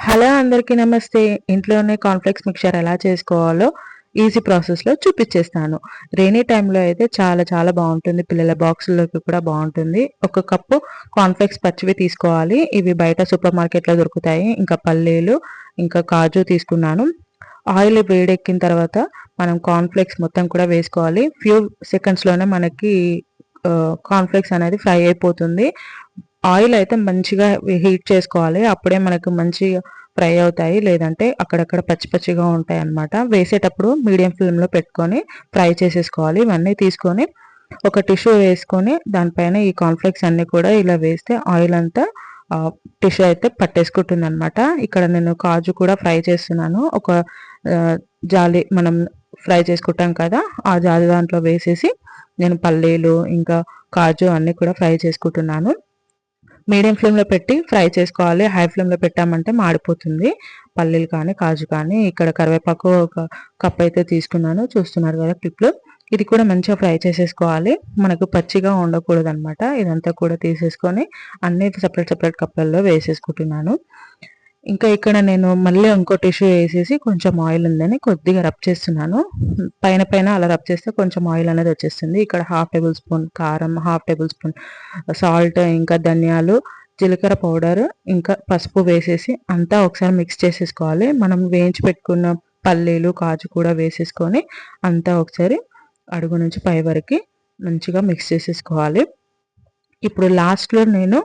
Hello అందరికీ నమస్తే. ఇంట్లోనే కార్న్‌ఫ్లెక్స్ మిక్చర్ ఎలా చేసుకోవాలో ఈజీ ప్రాసెస్‌లో చూపిచ్చేస్తాను. రెయినీ టైమ్‌లో అయితే చాలా చాలా బావుంటుంది. పిల్లల బాక్సుల్లోకి కూడా బావుంటుంది. ఒక కప్పు కార్న్‌ఫ్లెక్స్ పచ్చివి తీసుకోవాలి. ఇవి బయట సూపర్ మార్కెట్‌లో దొరుకుతాయి. ఇంకా పల్లీలు, ఇంకా కాజు తీసుకున్నాను. ఆయిల్ వేడెక్కిన తర్వాత మనం కార్న్‌ఫ్లెక్స్ మొత్తం కూడా వేసుకోవాలి. ఫ్యూ సెకండ్స్‌లోనే మనకి కార్న్‌ఫ్లెక్స్ అనేది ఫ్రై అయిపోతుంది. ఆయిల్ అయితే మంచిగా హీట్ చేసుకోవాలి. అప్పుడే మనకు మంచిగా ఫ్రై అవుతాయి. లేదంటే అక్కడక్కడ పచ్చి పచ్చిగా ఉంటాయన్నమాట. వేసేటప్పుడు మీడియం ఫ్లేమ్‌లో పెట్టుకొని ఫ్రై చేసేసుకోవాలి. ఇవన్నీ తీసుకొని ఒక టిష్యూ వేసుకొని దానిపైన ఈ కార్న్‌ఫ్లెక్స్ అన్నీ కూడా ఇలా వేస్తే ఆయిల్ అంతా టిష్యూ అయితే పట్టేసుకుంటుందన్నమాట. ఇక్కడ నేను కాజు కూడా ఫ్రై చేస్తున్నాను. ఒక జాలి మనం ఫ్రై చేసుకుంటాం కదా! ఆ జాలి దాంట్లో వేసేసి నేను పల్లీలు, ఇంకా కాజు అన్నీ కూడా ఫ్రై చేసుకుంటున్నాను. మీడియం ఫ్లేమ్‌లో పెట్టి ఫ్రై చేసుకోవాలి. హై ఫ్లేమ్‌లో పెట్టామంటే మాడిపోతుంది. పల్లీలు కానీ, కాజు కానీ. ఇక్కడ కరివేపాకు ఒక కప్ అయితే తీసుకున్నాను. చూస్తున్నారు కదా క్లిప్‌లో. ఇది కూడా మంచిగా ఫ్రై చేసేసుకోవాలి. మనకు పచ్చిగా ఉండకూడదనమాట. ఇదంతా కూడా తీసేసుకొని అన్నీ సెపరేట్ సెపరేట్ కప్పులలో వేసేసుకుంటున్నాను. ఇంకా ఇక్కడ నేను మళ్ళీ ఇంకో టిష్యూ వేసేసి కొంచెం ఆయిల్ ఉందని కొద్దిగా రబ్ చేస్తున్నాను. పైన పైన అలా రబ్ చేస్తే కొంచెం ఆయిల్ అనేది వచ్చేస్తుంది. ఇక్కడ హాఫ్ టేబుల్ స్పూన్ కారం, హాఫ్ టేబుల్ స్పూన్ సాల్ట్, ఇంకా ధనియాలు, జీలకర్ర పౌడర్, ఇంకా పసుపు వేసేసి అంతా ఒకసారి మిక్స్ చేసేసుకోవాలి. మనం వేయించి పెట్టుకున్న పల్లీలు, కాజు కూడా వేసేసుకొని అంతా ఒకసారి అడుగు నుంచి పై వరకు మంచిగా మిక్స్ చేసేసుకోవాలి. ఇప్పుడు లాస్ట్‌లో నేను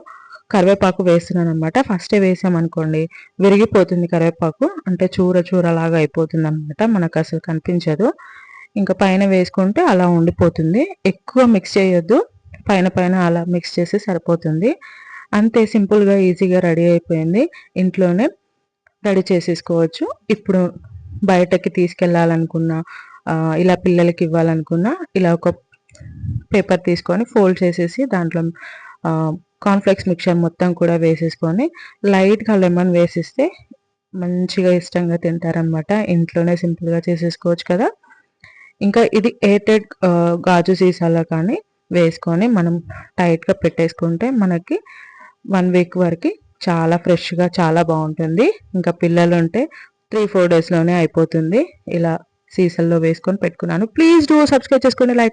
కరివేపాకు వేస్తున్నాననమాట. ఫస్టే వేసామనుకోండి విరిగిపోతుంది కరివేపాకు. అంటే చూర చూరలాగా అయిపోతుందనమాట. మనకసలు కనిపించదు. ఇంకా పైన వేసుకుంటే అలా ఉండిపోతుంది. ఎక్కువ మిక్స్ చేయొద్దు. పైన పైన అలా మిక్స్ చేస్తే సరిపోతుంది. అంతే సింపుల్‌గా, ఈజీగా రెడీ అయిపోయింది. ఇంట్లోనే రెడీ చేసేసుకోవచ్చు. ఇప్పుడు బయటకి తీసుకెళ్ళాలనుకున్నా, ఇలా పిల్లలకి ఇవ్వాలనుకున్నా, ఇలా ఒక పేపర్ తీసుకొని ఫోల్డ్ చేసేసి దాంట్లో కార్న్‌ఫ్లెక్స్ మిక్చర్ మొత్తం కూడా వేసేసుకొని లైట్‌గా లెమన్ వేసిస్తే మంచిగా ఇష్టంగా తింటారనమాట. ఇంట్లోనే సింపుల్‌గా చేసేసుకోవచ్చు కదా! ఇంకా ఇది ఎయిర్‌టైట్ గాజు సీసాలో కానీ వేసుకొని మనం టైట్‌గా పెట్టేసుకుంటే మనకి 1 వీక్ వరకి చాలా ఫ్రెష్‌గా చాలా బావుంటుంది. ఇంకా పిల్లలుంటే 3, 4 డేస్‌లోనే అయిపోతుంది. ఇలా సీసాల్లో వేసుకొని పెట్టుకున్నాను. ప్లీజ్ డూ సబ్స్క్రైబ్ చేసుకోండి. లైక్